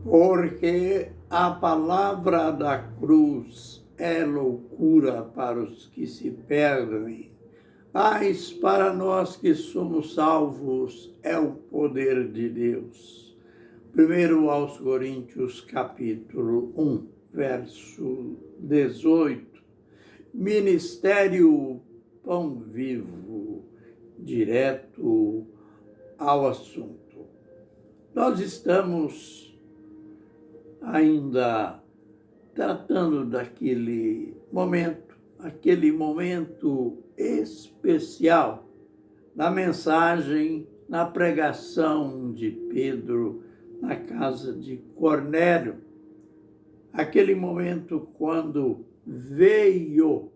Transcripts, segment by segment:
Porque a palavra da cruz é loucura para os que se perdem, mas para nós que somos salvos é o poder de Deus. 1 aos Coríntios, capítulo 1, verso 18. Ministério Pão Vivo, direto ao assunto. Nós estamos ainda tratando daquele momento especial na mensagem, na pregação de Pedro na casa de Cornélio. Aquele momento quando veio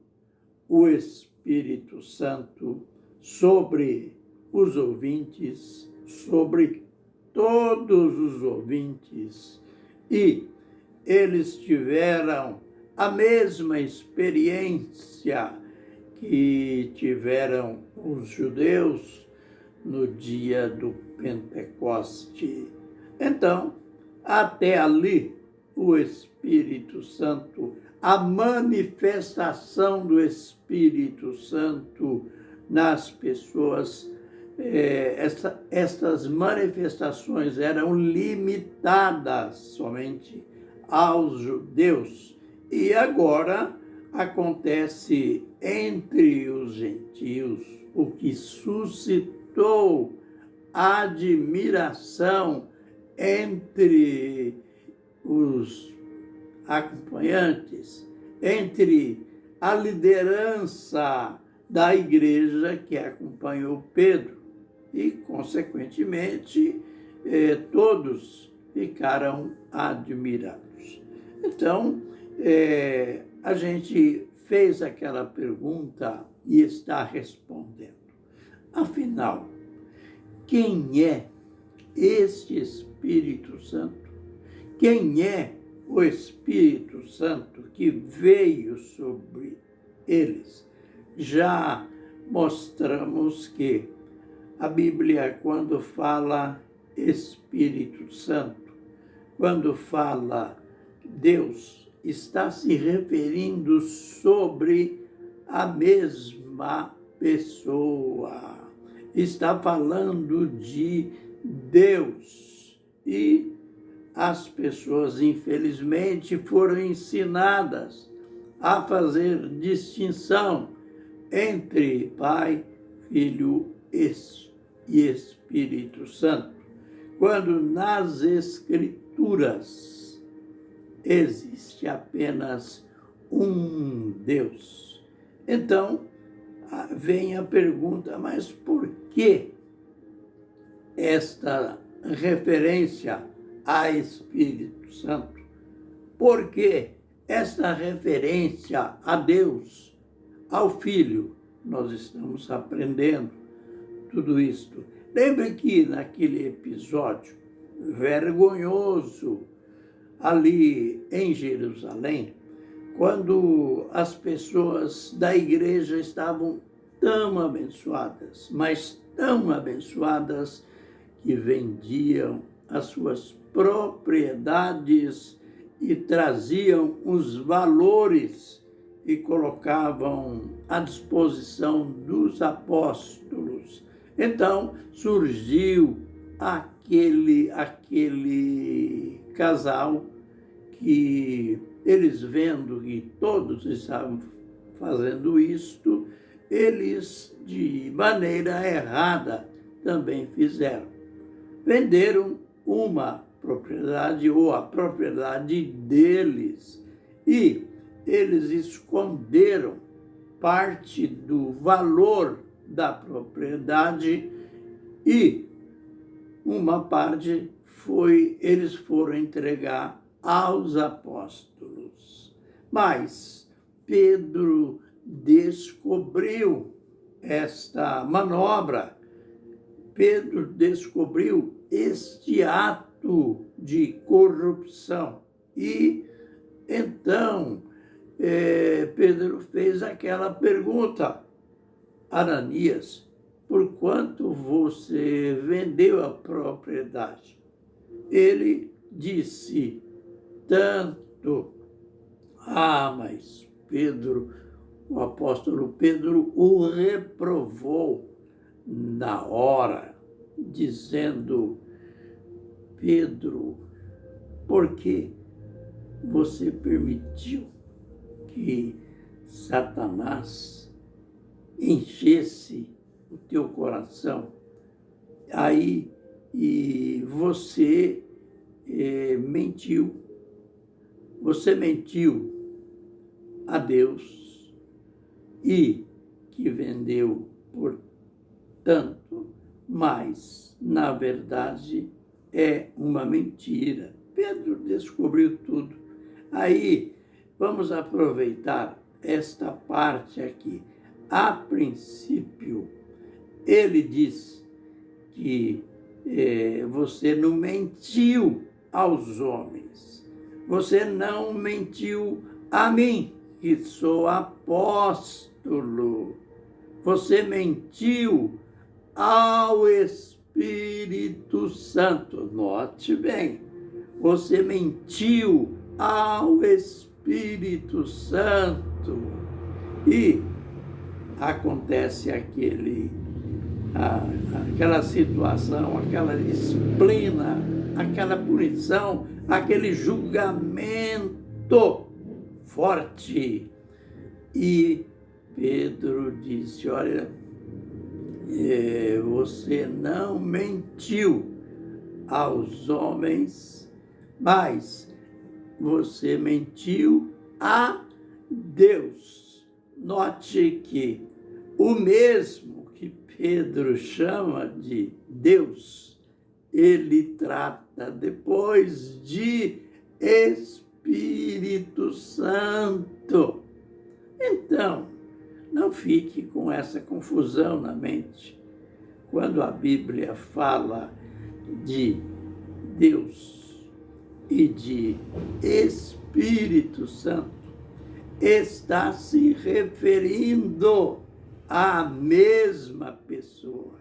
o Espírito Santo sobre os ouvintes, sobre todos os ouvintes, e eles tiveram a mesma experiência que tiveram os judeus no dia do Pentecoste. Então, até ali, o Espírito Santo, a manifestação do Espírito Santo nas pessoas, estas manifestações eram limitadas somente aos judeus. E agora acontece entre os gentios, o que suscitou admiração entre os acompanhantes, entre a liderança da igreja que acompanhou Pedro. E, consequentemente, todos ficaram admirados. Então, a gente fez aquela pergunta e está respondendo. Afinal, quem é este Espírito Santo? Quem é o Espírito Santo que veio sobre eles? Já mostramos que a Bíblia, quando fala Espírito Santo, quando fala Deus, está se referindo sobre a mesma pessoa. Está falando de Deus. E as pessoas, infelizmente, foram ensinadas a fazer distinção entre Pai, Filho e Espírito Santo, quando nas Escrituras existe apenas um Deus. Então, vem a pergunta, mas por que esta referência a Espírito Santo? Por que esta referência a Deus, ao Filho? Nós estamos aprendendo tudo isto. Lembre que naquele episódio vergonhoso ali em Jerusalém, quando as pessoas da igreja estavam tão abençoadas, mas tão abençoadas, que vendiam as suas propriedades e traziam os valores e colocavam à disposição dos apóstolos. Então, surgiu aquele casal que eles, vendo que todos estavam fazendo isto, eles, de maneira errada, também fizeram. Venderam uma propriedade, ou a propriedade deles, e eles esconderam parte do valor da propriedade e uma parte eles foram entregar aos apóstolos. Mas Pedro descobriu esta manobra. Pedro descobriu este ato de corrupção. E então Pedro fez aquela pergunta: Ananias, por quanto você vendeu a propriedade? Ele disse tanto. Mas Pedro, o apóstolo Pedro, o reprovou na hora, dizendo: Pedro, por que você permitiu que Satanás enchesse o teu coração? Aí e você mentiu. Você mentiu a Deus e que vendeu por tanto, mas, na verdade, é uma mentira. Pedro descobriu tudo. Aí, vamos aproveitar esta parte aqui. A princípio, ele diz que você não mentiu aos homens. Você não mentiu a mim, que sou apóstolo. Você mentiu ao Espírito Santo. Note bem, você mentiu ao Espírito Santo. E acontece aquela situação, aquela disciplina, aquela punição, aquele julgamento forte. E Pedro disse: olha, você não mentiu aos homens, mas você mentiu a Deus. Note que o mesmo que Pedro chama de Deus, ele trata depois de Espírito Santo. Então, não fique com essa confusão na mente. Quando a Bíblia fala de Deus e de Espírito Santo, está se referindo à mesma pessoa.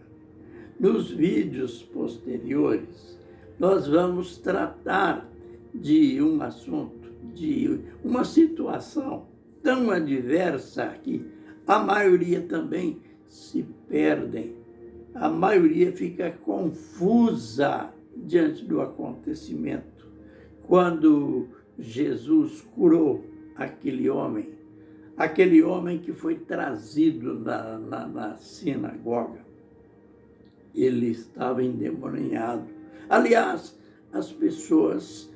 Nos vídeos posteriores, nós vamos tratar de um assunto, de uma situação tão adversa que a maioria também se perdem. A maioria fica confusa diante do acontecimento. Quando Jesus curou aquele homem que foi trazido na sinagoga, ele estava endemoniado. Aliás, as pessoas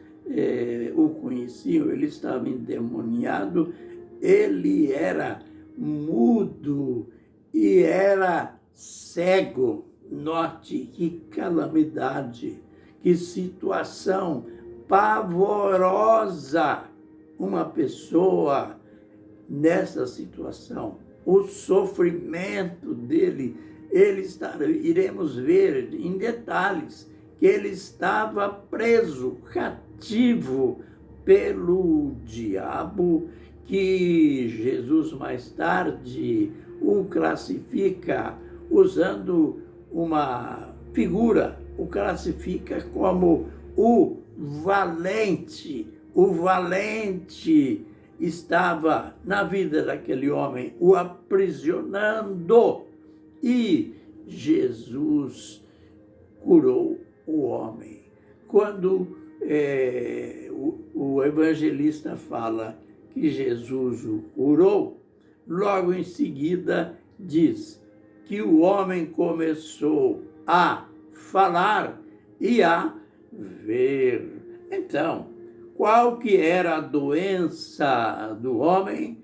o conheciam, ele estava endemoniado, ele era mudo e era cego. Note que calamidade, que situação pavorosa. Uma pessoa nessa situação, o sofrimento dele, iremos ver em detalhes que ele estava preso, cativo pelo diabo, que Jesus mais tarde o classifica usando uma figura, o classifica como o valente. O valente estava na vida daquele homem, o aprisionando, e Jesus curou o homem. Quando o evangelista fala que Jesus o curou, logo em seguida diz que o homem começou a falar e a ver. Então, qual que era a doença do homem?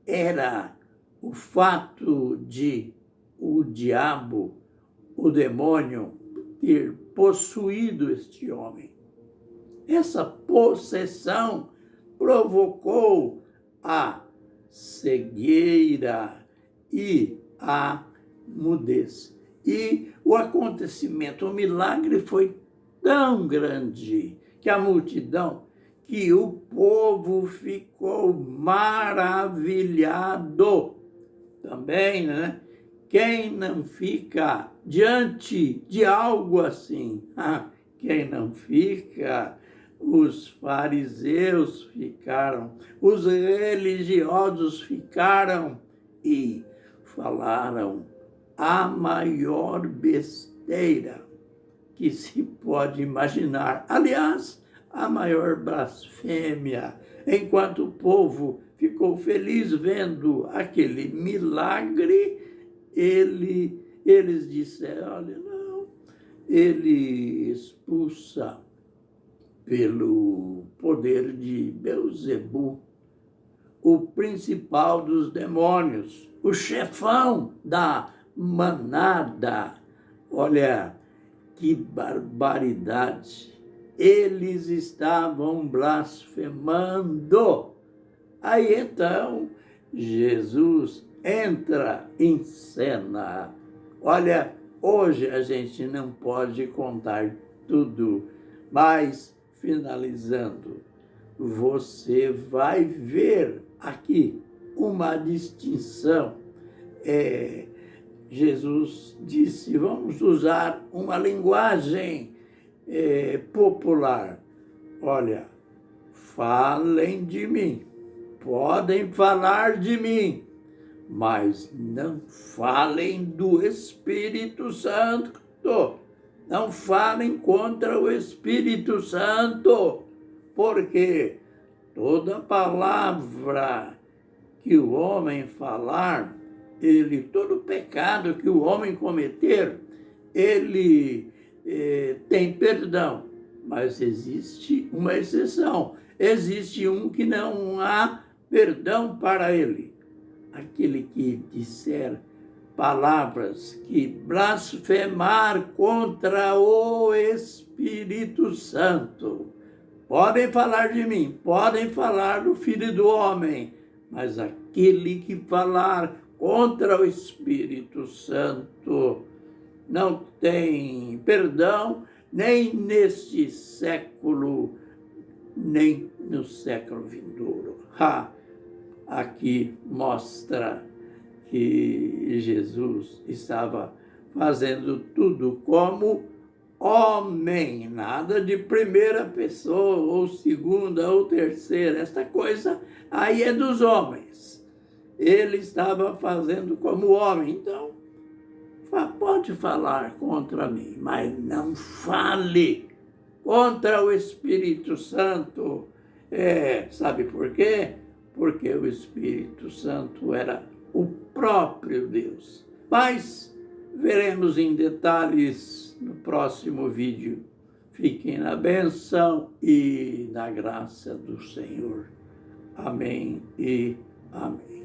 Era o fato de o diabo, o demônio, ter possuído este homem. Essa possessão provocou a cegueira e a mudez. E o acontecimento, o milagre foi tão grande que a multidão, que o povo ficou maravilhado. Também, né? Quem não fica diante de algo assim? Quem não fica? os fariseus ficaram, os religiosos ficaram e falaram a maior besteira que se pode imaginar. Aliás, a maior blasfêmia. Enquanto o povo ficou feliz vendo aquele milagre, eles disseram, olha, não, ele expulsa pelo poder de Beelzebu, o principal dos demônios, o chefão da manada. Olha, que barbaridade! Eles estavam blasfemando. Aí então Jesus entra em cena. Olha, hoje a gente não pode contar tudo, mas finalizando, você vai ver aqui uma distinção. Jesus disse, vamos usar uma linguagem popular. Olha, falem de mim, podem falar de mim, mas não falem do Espírito Santo. Não falem contra o Espírito Santo, porque toda palavra que o homem falar, todo pecado que o homem cometer, ele tem perdão. Mas existe uma exceção. Existe um que não há perdão para ele. Aquele que disser palavras que blasfemar contra o Espírito Santo. Podem falar de mim, podem falar do Filho do Homem, mas aquele que falar contra o Espírito Santo não tem perdão, nem neste século, nem no século vindouro. Aqui mostra que Jesus estava fazendo tudo como homem, nada de primeira pessoa, ou segunda, ou terceira. Esta coisa aí é dos homens. Ele estava fazendo como homem. Então, pode falar contra mim, mas não fale contra o Espírito Santo. Sabe por quê? Porque o Espírito Santo era o próprio Deus. Mas veremos em detalhes no próximo vídeo. Fiquem na bênção e na graça do Senhor. Amém e amém.